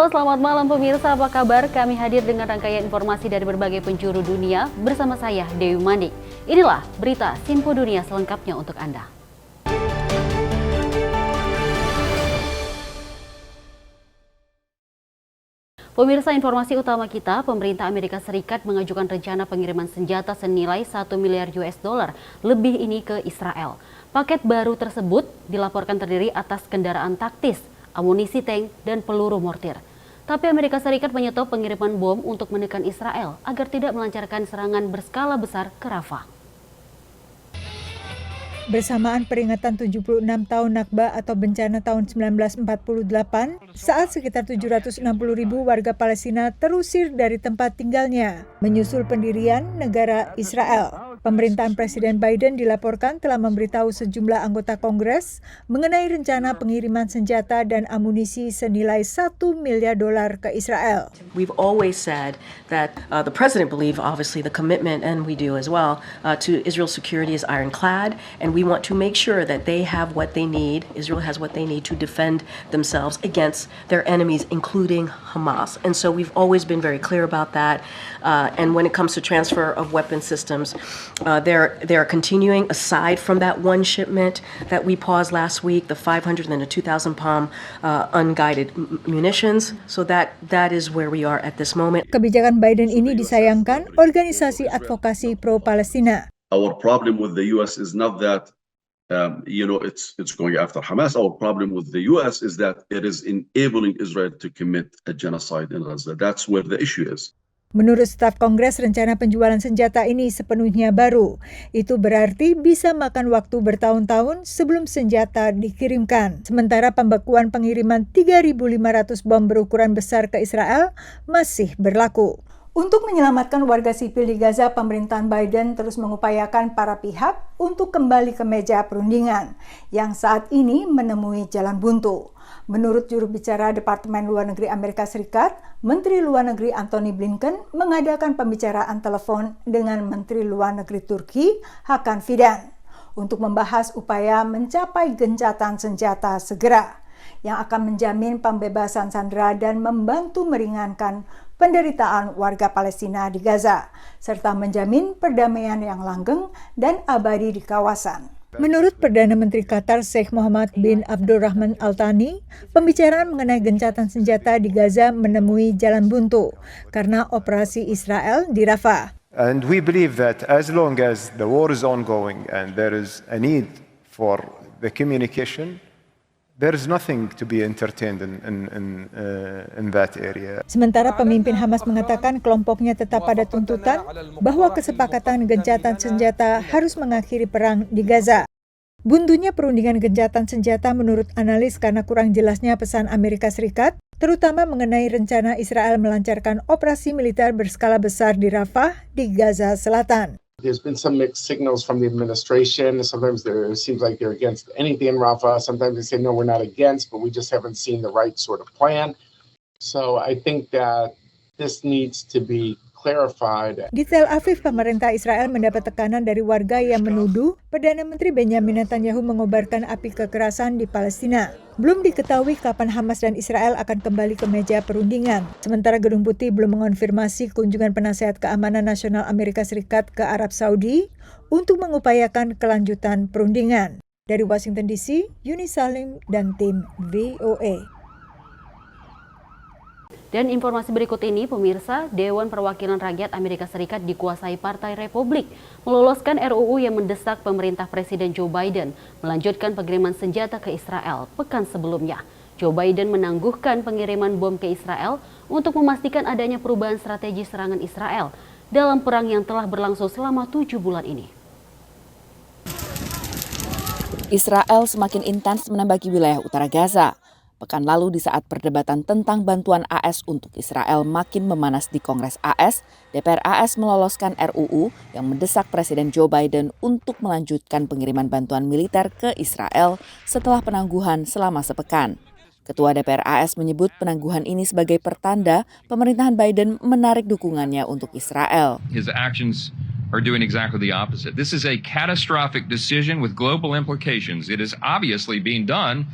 Halo, selamat malam pemirsa, apa kabar? Kami hadir dengan rangkaian informasi dari berbagai penjuru dunia bersama saya, Dewi Manik. Inilah berita Info Dunia selengkapnya untuk Anda. Pemirsa, informasi utama kita, pemerintah Amerika Serikat mengajukan rencana pengiriman senjata senilai 1 miliar US dollar lebih ini ke Israel. Paket baru tersebut dilaporkan terdiri atas kendaraan taktis, amunisi tank, dan peluru mortir. Tapi Amerika Serikat menyetop pengiriman bom untuk menekan Israel agar tidak melancarkan serangan berskala besar ke Rafah. Bersamaan peringatan 76 tahun Nakba atau bencana tahun 1948, saat sekitar 760.000 warga Palestina terusir dari tempat tinggalnya, menyusul pendirian negara Israel. Pemerintahan Presiden Biden dilaporkan telah memberitahu sejumlah anggota Kongres mengenai rencana pengiriman senjata dan amunisi senilai 1 miliar dolar ke Israel. We've always said that the president believed, obviously, the commitment, and we do as well, to Israel's security is ironclad, and we want to make sure that they have what they need, Israel has what they need to defend themselves against their enemies, including Hamas. And so we've always been very clear about that. And when it comes to transfer of weapon systems, they're continuing, aside from that one shipment that we paused last week, the 500 and the 2,000 pound unguided munitions. So that is where we are at this moment. Kebijakan Biden ini disayangkan organisasi advokasi pro-Palestina. Our problem with the U.S. is not that it's going after Hamas. Our problem with the U.S. is that it is enabling Israel to commit a genocide in Gaza. That's where the issue is. Menurut staf Kongres, rencana penjualan senjata ini sepenuhnya baru. Itu berarti bisa makan waktu bertahun-tahun sebelum senjata dikirimkan. Sementara pembekuan pengiriman 3.500 bom berukuran besar ke Israel masih berlaku. Untuk menyelamatkan warga sipil di Gaza, pemerintahan Biden terus mengupayakan para pihak untuk kembali ke meja perundingan yang saat ini menemui jalan buntu. Menurut juru bicara Departemen Luar Negeri Amerika Serikat, Menteri Luar Negeri Antony Blinken mengadakan pembicaraan telepon dengan Menteri Luar Negeri Turki, Hakan Fidan, untuk membahas upaya mencapai gencatan senjata segera yang akan menjamin pembebasan sandera dan membantu meringankan penderitaan warga Palestina di Gaza, serta menjamin perdamaian yang langgeng dan abadi di kawasan. Menurut Perdana Menteri Qatar Sheikh Mohammed bin Abdulrahman Al Thani, pembicaraan mengenai gencatan senjata di Gaza menemui jalan buntu karena operasi Israel di Rafah. And we believe that as long as the war is ongoing and there is a need for the communication, there is nothing to be entertained in that area. Sementara pemimpin Hamas mengatakan kelompoknya tetap pada tuntutan bahwa kesepakatan gencatan senjata harus mengakhiri perang di Gaza. Buntunya perundingan gencatan senjata menurut analis karena kurang jelasnya pesan Amerika Serikat, terutama mengenai rencana Israel melancarkan operasi militer berskala besar di Rafah di Gaza Selatan. There's been some mixed signals from the administration. Sometimes it seems like they're against anything in Rafah. Sometimes they say, no, we're not against, but we just haven't seen the right sort of plan. So I think that this needs to be clarified. Di Tel Aviv, pemerintah Israel mendapat tekanan dari warga yang menuduh Perdana Menteri Benjamin Netanyahu mengobarkan api kekerasan di Palestina. Belum diketahui kapan Hamas dan Israel akan kembali ke meja perundingan. Sementara Gedung Putih belum mengonfirmasi kunjungan penasihat keamanan nasional Amerika Serikat ke Arab Saudi untuk mengupayakan kelanjutan perundingan. Dari Washington DC, Yuni Salim dan tim VOA. Dan informasi berikut ini, pemirsa, Dewan Perwakilan Rakyat Amerika Serikat dikuasai Partai Republik meloloskan RUU yang mendesak pemerintah Presiden Joe Biden melanjutkan pengiriman senjata ke Israel pekan sebelumnya. Joe Biden menangguhkan pengiriman bom ke Israel untuk memastikan adanya perubahan strategi serangan Israel dalam perang yang telah berlangsung selama 7 bulan ini. Israel semakin intens menembaki wilayah utara Gaza. Pekan lalu di saat perdebatan tentang bantuan AS untuk Israel makin memanas di Kongres AS, DPR AS meloloskan RUU yang mendesak Presiden Joe Biden untuk melanjutkan pengiriman bantuan militer ke Israel setelah penangguhan selama sepekan. Ketua DPR AS menyebut penangguhan ini sebagai pertanda pemerintahan Biden menarik dukungannya untuk Israel. His actions are doing exactly the opposite. This is a catastrophic decision with global implications. It is obviously being done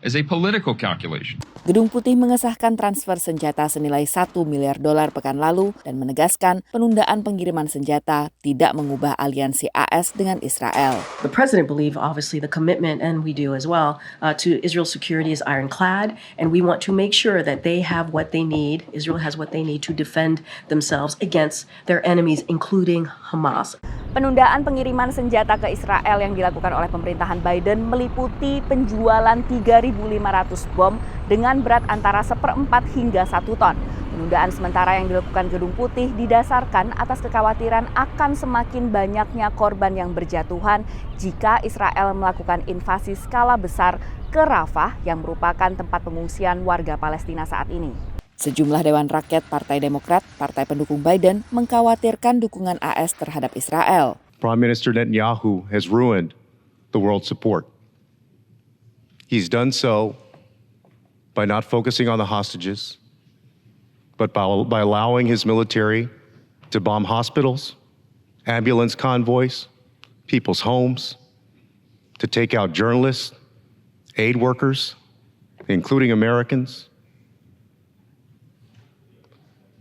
as a political calculation. Gedung Putih mengesahkan transfer senjata senilai $1 miliar pekan lalu dan menegaskan penundaan pengiriman senjata tidak mengubah aliansi AS dengan Israel. The president believed, obviously, the commitment, and we do as well, to Israel's security is ironclad, and we want to make sure that they have what they need, Israel has what they need to defend themselves against their enemies, including Hamas. Penundaan pengiriman senjata ke Israel yang dilakukan oleh pemerintahan Biden meliputi penjualan 3.500 bom dengan berat antara 1/4 hingga 1 ton. Penundaan sementara yang dilakukan Gedung Putih didasarkan atas kekhawatiran akan semakin banyaknya korban yang berjatuhan jika Israel melakukan invasi skala besar ke Rafah yang merupakan tempat pengungsian warga Palestina saat ini. Sejumlah Dewan Rakyat Partai Demokrat, partai pendukung Biden, mengkhawatirkan dukungan AS terhadap Israel. Prime Minister Netanyahu has ruined the world's support. He's done so by not focusing on the hostages, but by allowing his military to bomb hospitals, ambulance convoys, people's homes, to take out journalists, aid workers, including Americans.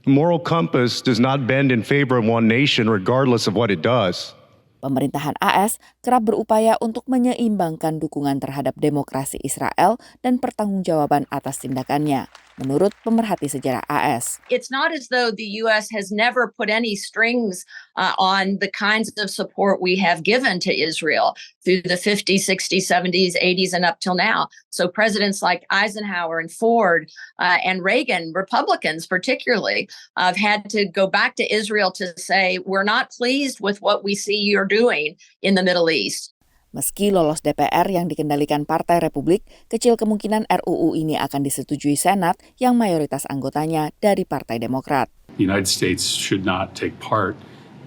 The moral compass does not bend in favor of one nation regardless of what it does. Pemerintahan AS kerap berupaya untuk menyeimbangkan dukungan terhadap demokrasi Israel dan pertanggungjawaban atas tindakannya, menurut pemerhati sejarah AS. It's not as though the U.S. has never put any strings on the kinds of support we have given to Israel through the 50s, 60s, 70s, 80s, and up till now. So presidents like Eisenhower and Ford and Reagan, Republicans particularly, have had to go back to Israel to say, we're not pleased with what we see you're doing in the Middle East. Meski lolos DPR yang dikendalikan Partai Republik, kecil kemungkinan RUU ini akan disetujui Senat yang mayoritas anggotanya dari Partai Demokrat. The United States should not take part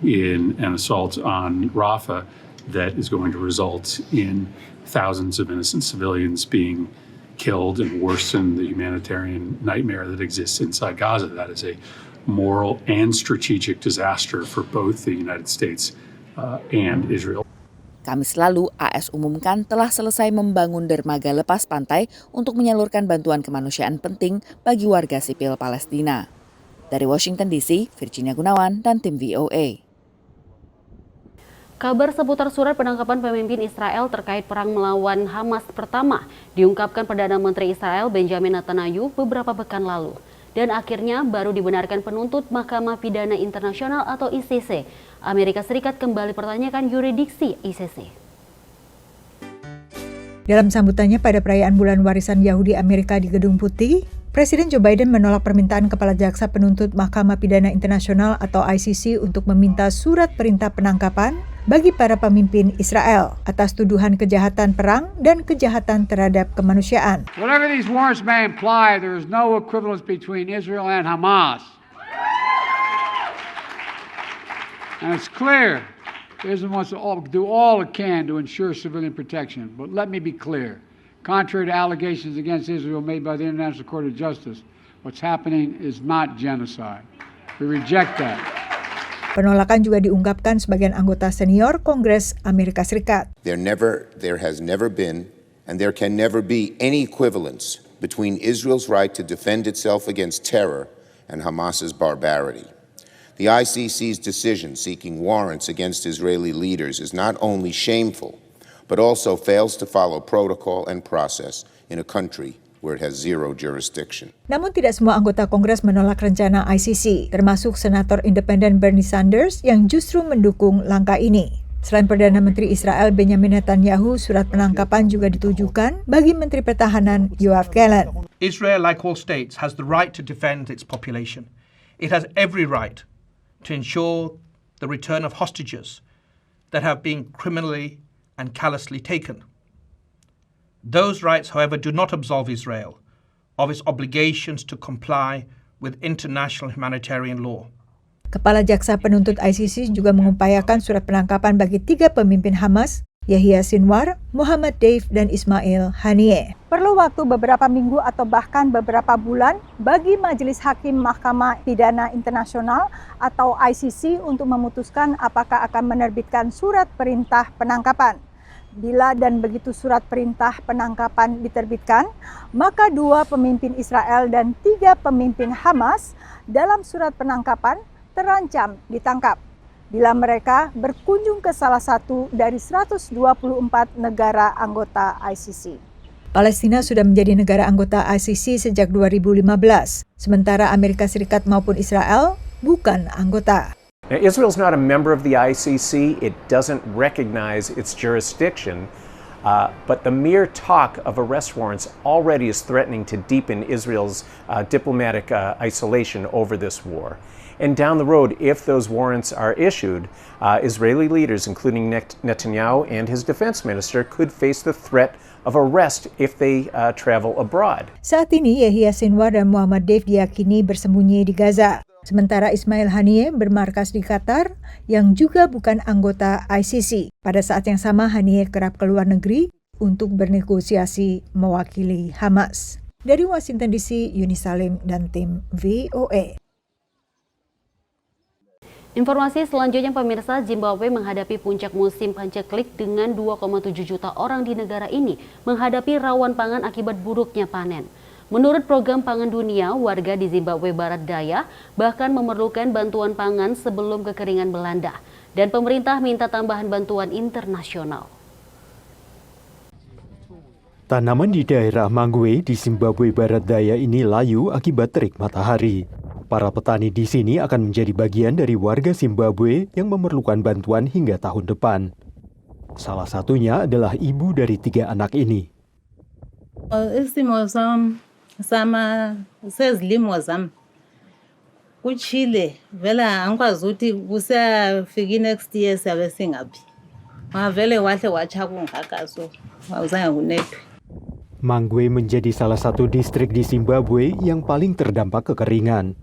in an assault on Rafah that is going to result in thousands of innocent civilians being killed and worsen the humanitarian nightmare that exists inside Gaza. That is a moral and strategic disaster for both the United States and Israel. Kamis lalu, AS umumkan telah selesai membangun dermaga lepas pantai untuk menyalurkan bantuan kemanusiaan penting bagi warga sipil Palestina. Dari Washington DC, Virginia Gunawan dan tim VOA. Kabar seputar surat penangkapan pemimpin Israel terkait perang melawan Hamas pertama diungkapkan Perdana Menteri Israel Benjamin Netanyahu beberapa pekan lalu. Dan akhirnya baru dibenarkan penuntut Mahkamah Pidana Internasional atau ICC. Amerika Serikat kembali pertanyakan yurisdiksi ICC. Dalam sambutannya pada perayaan Bulan Warisan Yahudi Amerika di Gedung Putih, Presiden Joe Biden menolak permintaan Kepala Jaksa Penuntut Mahkamah Pidana Internasional atau ICC untuk meminta surat perintah penangkapan bagi para pemimpin Israel atas tuduhan kejahatan perang dan kejahatan terhadap kemanusiaan. Whatever these warrants may imply, there is no equivalence between Israel and Hamas. And it's clear Israel wants to do all it can to ensure civilian protection. But let me be clear. Contrary to allegations against Israel made by the International Court of Justice, what's happening is not genocide. We reject that. Penolakan juga diungkapkan sebagian anggota senior Kongres Amerika Serikat. There has never been and there can never be any equivalence between Israel's right to defend itself against terror and Hamas's barbarity. The ICC's decision seeking warrants against Israeli leaders is not only shameful, but also fails to follow protocol and process in a country where it has zero jurisdiction. Namun tidak semua anggota Kongres menolak rencana ICC, termasuk Senator Independen Bernie Sanders yang justru mendukung langkah ini. Selain Perdana Menteri Israel Benjamin Netanyahu, surat penangkapan juga ditujukan bagi Menteri Pertahanan Yoav Gallant. Israel, like all states, has the right to defend its population. It has every right to ensure the return of hostages that have been criminally and callously taken. Those rights, however, do not absolve Israel of its obligations to comply with international humanitarian law. Kepala Jaksa Penuntut ICC juga mengupayakan surat penangkapan bagi 3 pemimpin Hamas, Yahya Sinwar, Muhammad Deif, dan Ismail Haniyeh. Perlu waktu beberapa minggu atau bahkan beberapa bulan bagi Majelis Hakim Mahkamah Pidana Internasional atau ICC untuk memutuskan apakah akan menerbitkan surat perintah penangkapan. Bila dan begitu surat perintah penangkapan diterbitkan, maka 2 pemimpin Israel dan 3 pemimpin Hamas dalam surat penangkapan terancam ditangkap bila mereka berkunjung ke salah satu dari 124 negara anggota ICC. Palestina sudah menjadi negara anggota ICC sejak 2015, sementara Amerika Serikat maupun Israel bukan anggota. Now, Israel's not a member of the ICC. It doesn't recognize its jurisdiction, but the mere talk of arrest warrants already is threatening to deepen Israel's diplomatic isolation over this war. And down the road, if those warrants are issued, Israeli leaders, including Netanyahu and his defense minister, could face the threat of arrest if they travel abroad. Saat ini Yahya Sinwar dan Muhammad Deif diyakini bersembunyi di Gaza. Sementara Ismail Haniyeh bermarkas di Qatar yang juga bukan anggota ICC. Pada saat yang sama Haniyeh kerap keluar negeri untuk bernegosiasi mewakili Hamas. Dari Washington DC, Yuni Salim dan tim VOA. Informasi selanjutnya pemirsa, Zimbabwe menghadapi puncak musim paceklik dengan 2,7 juta orang di negara ini menghadapi rawan pangan akibat buruknya panen. Menurut Program Pangan Dunia, warga di Zimbabwe Barat Daya bahkan memerlukan bantuan pangan sebelum kekeringan melanda, dan pemerintah minta tambahan bantuan internasional. Tanaman di daerah Mangwe di Zimbabwe Barat Daya ini layu akibat terik matahari. Para petani di sini akan menjadi bagian dari warga Zimbabwe yang memerlukan bantuan hingga tahun depan. Salah satunya adalah ibu dari 3 anak ini. Isimo sama sezilimo zami kuchile vela angikwazi ukuthi kusafika next year siyabe singaphi ngavele wahle wacha kungaka so awuzange kunethwe. Mangwe menjadi salah satu distrik di Zimbabwe yang paling terdampak kekeringan.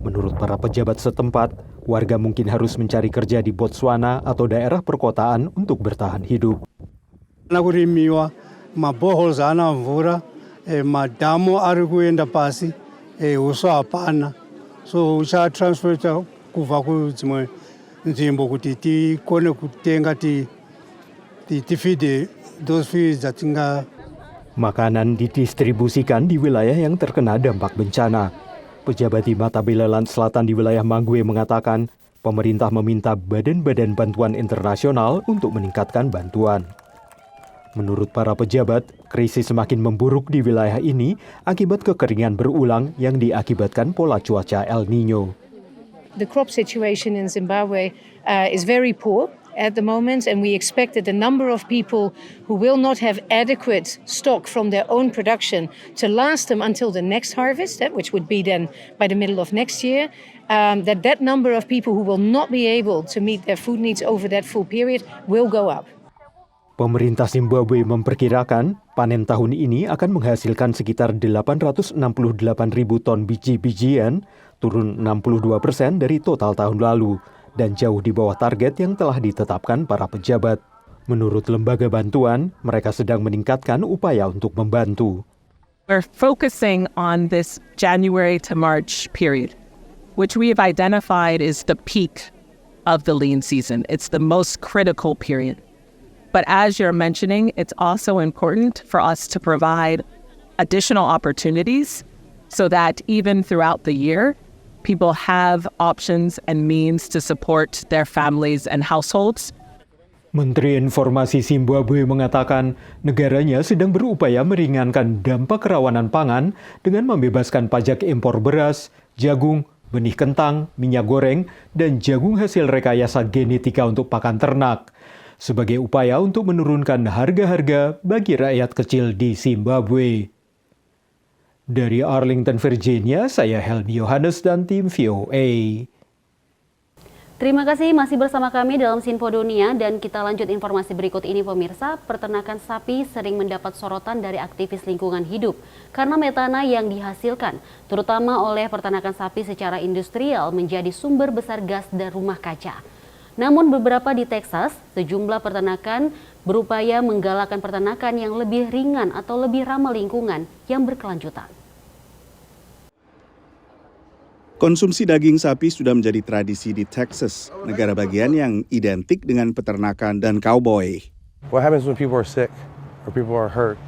Menurut para pejabat setempat, warga mungkin harus mencari kerja di Botswana atau daerah perkotaan untuk bertahan hidup. Kurimiwa maboholes ana mvura madamu ari kuenda pasi uswa hapana so uchatransferta kubva kudzimwe nzvimbo kuti tikone kutenga tifide those fields dzatinga. Makanan didistribusikan di wilayah yang terkena dampak bencana. Pejabat di Matabeleland Selatan di wilayah Mangwe mengatakan pemerintah meminta badan-badan bantuan internasional untuk meningkatkan bantuan. Menurut para pejabat, krisis semakin memburuk di wilayah ini akibat kekeringan berulang yang diakibatkan pola cuaca El Nino. The crop situation in Zimbabwe is very poor at the moment, and we expect that the number of people who will not have adequate stock from their own production to last them until the next harvest, which would be then by the middle of next year, that number of people who will not be able to meet their food needs over that full period will go up. Pemerintah Zimbabwe memperkirakan panen tahun ini akan menghasilkan sekitar 868.000 ton biji-bijian, turun 62% dari total tahun lalu, dan jauh di bawah target yang telah ditetapkan para pejabat. Menurut lembaga bantuan, mereka sedang meningkatkan upaya untuk membantu. We're focusing on this January to March period, which we have identified is the peak of the lean season. It's the most critical period. But as you're mentioning, it's also important for us to provide additional opportunities so that even throughout the year, people have options and means to support their families and households. Menteri Informasi Zimbabwe mengatakan negaranya sedang berupaya meringankan dampak kerawanan pangan dengan membebaskan pajak impor beras, jagung, benih kentang, minyak goreng, dan jagung hasil rekayasa genetika untuk pakan ternak, sebagai upaya untuk menurunkan harga-harga bagi rakyat kecil di Zimbabwe. Dari Arlington, Virginia, saya Helmi Yohanes dan tim VOA. Terima kasih masih bersama kami dalam Sinpo Dunia, dan kita lanjut informasi berikut ini pemirsa. Peternakan sapi sering mendapat sorotan dari aktivis lingkungan hidup karena metana yang dihasilkan, terutama oleh peternakan sapi secara industrial, menjadi sumber besar gas dan rumah kaca. Namun beberapa di Texas, sejumlah peternakan berupaya menggalakkan peternakan yang lebih ringan atau lebih ramah lingkungan yang berkelanjutan. Konsumsi daging sapi sudah menjadi tradisi di Texas, negara bagian yang identik dengan peternakan dan cowboy. What happens when people are sick or people are hurt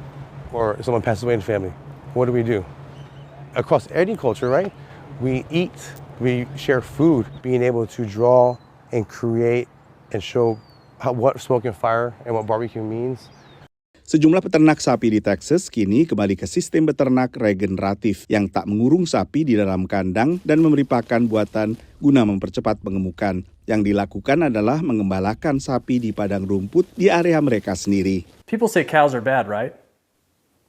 or someone passes away in the family? What do? Across any culture, right? We eat, we share food, being able to draw and create and show what smoke and fire and what barbecue means. Sejumlah peternak sapi di Texas kini kembali ke sistem beternak regeneratif yang tak mengurung sapi di dalam kandang dan memberi pakan buatan guna mempercepat pengemukan. Yang dilakukan adalah mengembalakan sapi di padang rumput di area mereka sendiri. People say cows are bad, right?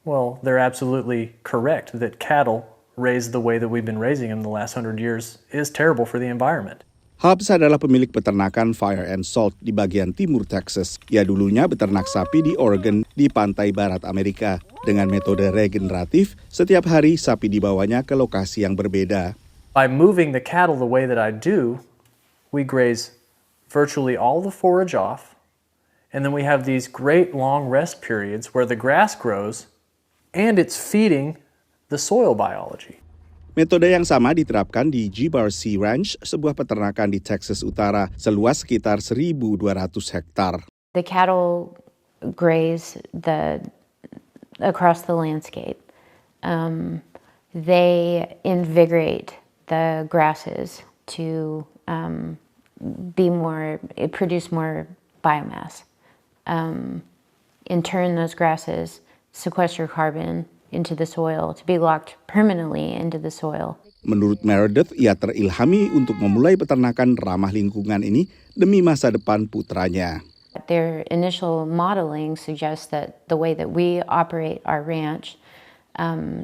Well, they're absolutely correct that cattle raised the way that we've been raising them the last 100 years is terrible for the environment. Hobbs adalah pemilik peternakan Fire and Salt di bagian timur Texas. Ia dulunya beternak sapi di Oregon di pantai barat Amerika. Dengan metode regeneratif, setiap hari sapi dibawanya ke lokasi yang berbeda. By moving the cattle the way that I do, we graze virtually all the forage off, and then we have these great long rest periods where the grass grows and it's feeding the soil biology. Metode yang sama diterapkan di G-Bar-C Ranch, sebuah peternakan di Texas Utara, seluas sekitar 1.200 hektar. The cattle graze across the landscape. They invigorate the grasses to produce more biomass. In turn, those grasses sequester carbon into the soil to be locked permanently into the soil. Menurut Meredith, ia terilhami untuk memulai peternakan ramah lingkungan ini demi masa depan putranya. Their initial modeling suggests that the way that we operate our ranch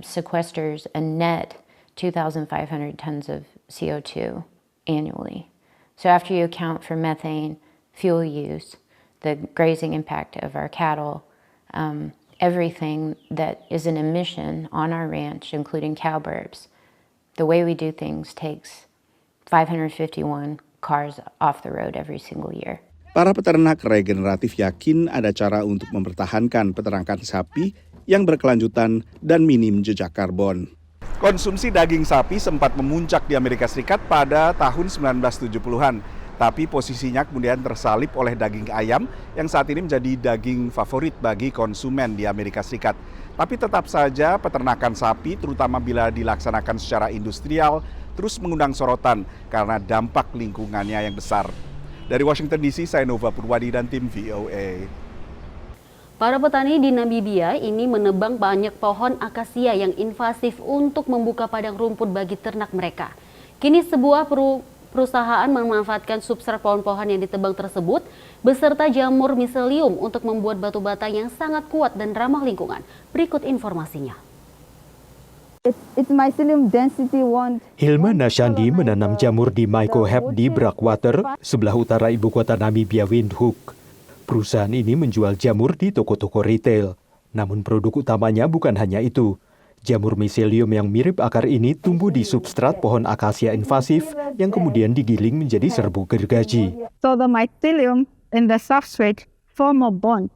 sequesters a net 2,500 tons of CO2 annually. So after you account for methane, fuel use, the grazing impact of our cattle, everything that is an emission on our ranch, including cow burps, the way we do things takes 551 cars off the road every single year. Para peternak regeneratif yakin ada cara untuk mempertahankan peternakan sapi yang berkelanjutan dan minim jejak karbon. Konsumsi daging sapi sempat memuncak di Amerika Serikat pada tahun 1970-an. Tapi posisinya kemudian tersalip oleh daging ayam yang saat ini menjadi daging favorit bagi konsumen di Amerika Serikat. Tapi tetap saja peternakan sapi, terutama bila dilaksanakan secara industrial, terus mengundang sorotan karena dampak lingkungannya yang besar. Dari Washington DC, saya Nova Purwadi dan tim VOA. Para petani di Namibia ini menebang banyak pohon akasia yang invasif untuk membuka padang rumput bagi ternak mereka. Kini sebuah perusahaan memanfaatkan substrat pohon-pohon yang ditebang tersebut beserta jamur miselium untuk membuat batu bata yang sangat kuat dan ramah lingkungan. Berikut informasinya. Hilma Nashandi menanam jamur di Mycohep di Breakwater, sebelah utara ibu kota Namibia, Windhoek. Perusahaan ini menjual jamur di toko-toko retail. Namun produk utamanya bukan hanya itu. Jamur miselium yang mirip akar ini tumbuh di substrat pohon akasia invasif yang kemudian digiling menjadi serbuk gergaji. So the mycelium in the substrate form a bond.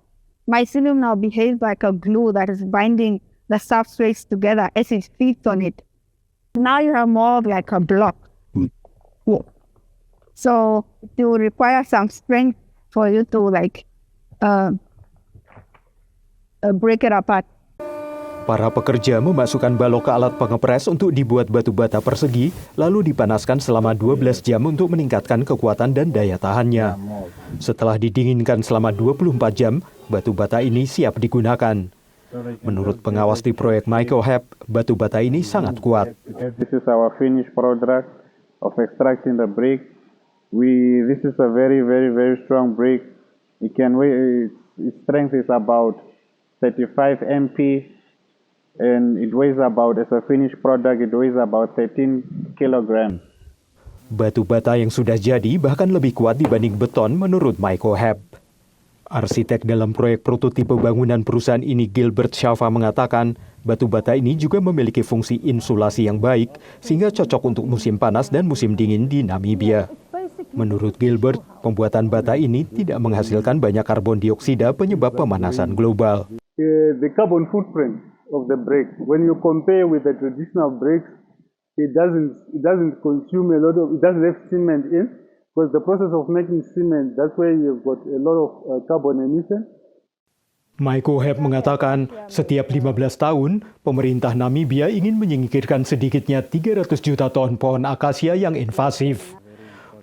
Mycelium now behaves like a glue that is binding the substrates together as it feeds on it. Now you have more of like a block. So it will require some strength for you to break it apart. Para pekerja memasukkan balok ke alat pengepres untuk dibuat batu bata persegi, lalu dipanaskan selama 12 jam untuk meningkatkan kekuatan dan daya tahannya. Setelah didinginkan selama 24 jam, batu bata ini siap digunakan. Menurut pengawas di proyek Mycohep, batu bata ini sangat kuat. This is our finished product of extracting the brick. This is a very, very, very strong brick. It can weigh, its strength is about 35 MP. And it weighs about, as a finished product, it weighs about 13 kilograms. Batu bata yang sudah jadi bahkan lebih kuat dibanding beton menurut Mycohep. Arsitek dalam proyek prototipe bangunan perusahaan ini, Gilbert Shava, mengatakan batu bata ini juga memiliki fungsi insulasi yang baik sehingga cocok untuk musim panas dan musim dingin di Namibia. Menurut Gilbert, pembuatan bata ini tidak menghasilkan banyak karbon dioksida penyebab pemanasan global. The carbon footprint of the brick, when you compare with the traditional bricks, it doesn't consume a lot of, it doesn't have cement in, because the process of making cement, that's where you've got a lot of carbon emission. Michael Hebb mengatakan setiap 15 tahun, pemerintah Namibia ingin menyingkirkan sedikitnya 300 juta ton pohon akasia yang invasif.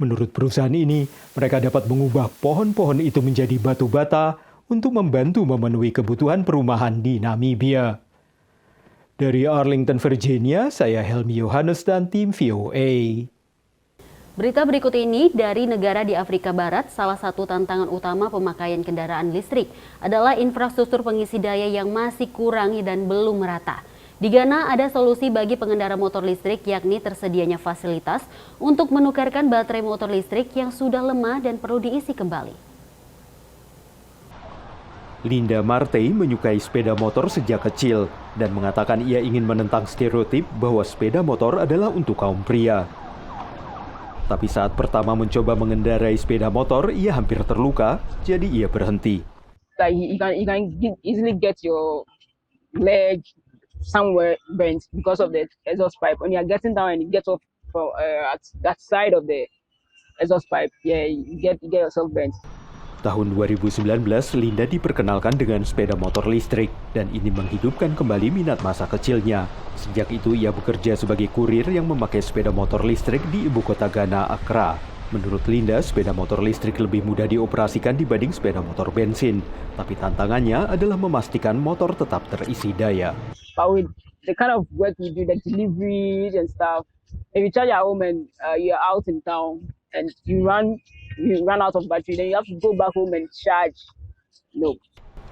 Menurut perusahaan ini, mereka dapat mengubah pohon-pohon itu menjadi batu bata untuk membantu memenuhi kebutuhan perumahan di Namibia. Dari Arlington, Virginia, saya Helmi Yohanes dan tim VOA. Berita berikut ini dari negara di Afrika Barat, salah satu tantangan utama pemakaian kendaraan listrik adalah infrastruktur pengisi daya yang masih kurang dan belum merata. Di Ghana ada solusi bagi pengendara motor listrik, yakni tersedianya fasilitas untuk menukarkan baterai motor listrik yang sudah lemah dan perlu diisi kembali. Linda Martey menyukai sepeda motor sejak kecil dan mengatakan ia ingin menentang stereotip bahwa sepeda motor adalah untuk kaum pria. Tapi saat pertama mencoba mengendarai sepeda motor, ia hampir terluka, jadi ia berhenti. Like you can easily get your leg somewhere bent because of the exhaust pipe. When you are getting down and you get off from at that side of the exhaust pipe, yeah, you get yourself bent. Tahun 2019, Linda diperkenalkan dengan sepeda motor listrik dan ini menghidupkan kembali minat masa kecilnya. Sejak itu ia bekerja sebagai kurir yang memakai sepeda motor listrik di ibu kota Ghana, Accra. Menurut Linda, sepeda motor listrik lebih mudah dioperasikan dibanding sepeda motor bensin. Tapi tantangannya adalah memastikan motor tetap terisi daya. But with the kind of work we do, the deliveries and stuff, if you charge at home and you're out in town and you run out of battery, then you have to go back home and charge. No.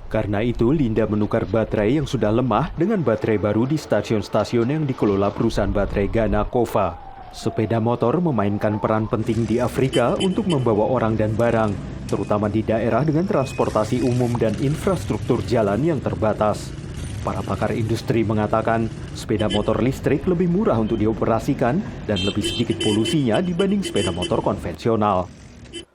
Karena itu, Linda menukar baterai yang sudah lemah dengan baterai baru di stasiun-stasiun yang dikelola perusahaan baterai Ghana, Kova. Sepeda motor memainkan peran penting di Afrika untuk membawa orang dan barang, terutama di daerah dengan transportasi umum dan infrastruktur jalan yang terbatas. Para pakar industri mengatakan sepeda motor listrik lebih murah untuk dioperasikan dan lebih sedikit polusinya dibanding sepeda motor konvensional.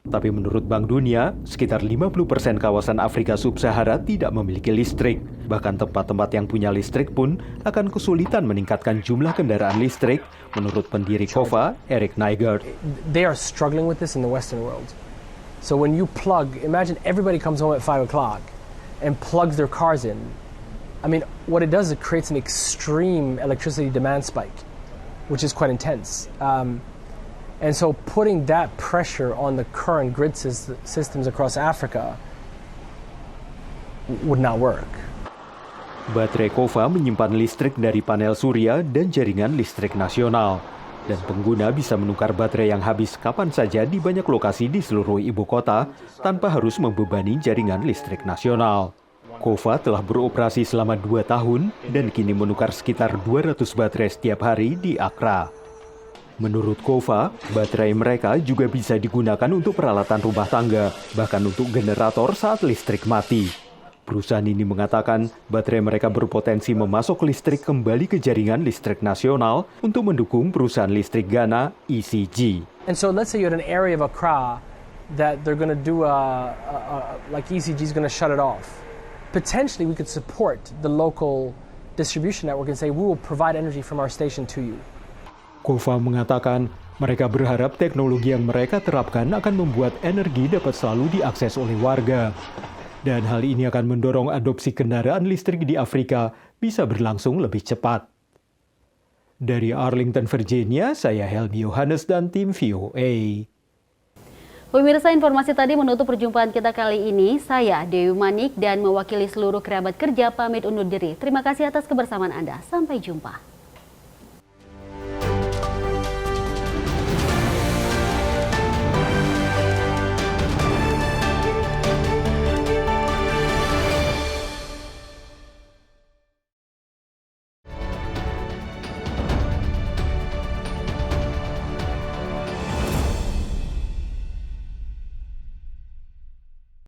Tapi menurut Bank Dunia, sekitar 50% kawasan Afrika Sub-Sahara tidak memiliki listrik. Bahkan tempat-tempat yang punya listrik pun akan kesulitan meningkatkan jumlah kendaraan listrik, menurut pendiri Kova, Eric Nygaard. They are struggling with this in the Western world. So when you plug, imagine everybody comes home at 5 o'clock and plugs their cars in. I mean, what it does, it creates an extreme electricity demand spike, which is quite intense. And so putting that pressure on the current grid systems across Africa would not work. Baterai Kova menyimpan listrik dari panel surya dan jaringan listrik nasional. Dan pengguna bisa menukar baterai yang habis kapan saja di banyak lokasi di seluruh ibu kota tanpa harus membebani jaringan listrik nasional. Kova telah beroperasi selama 2 tahun dan kini menukar sekitar 200 baterai setiap hari di Accra. Menurut Kova, baterai mereka juga bisa digunakan untuk peralatan rumah tangga, bahkan untuk generator saat listrik mati. Perusahaan ini mengatakan baterai mereka berpotensi memasok listrik kembali ke jaringan listrik nasional untuk mendukung perusahaan listrik Ghana, ECG. And so let's say you're in an area of Accra that they're going to do like ECG is going to shut it off. Potentially we could support the local distribution network and say we will provide energy from our station to you. Kova mengatakan mereka berharap teknologi yang mereka terapkan akan membuat energi dapat selalu diakses oleh warga. Dan hal ini akan mendorong adopsi kendaraan listrik di Afrika bisa berlangsung lebih cepat. Dari Arlington, Virginia, saya Helmi Yohanes dan tim VOA. Pemirsa, informasi tadi menutup perjumpaan kita kali ini. Saya Dewi Manik dan mewakili seluruh kerabat kerja pamit undur diri. Terima kasih atas kebersamaan Anda. Sampai jumpa.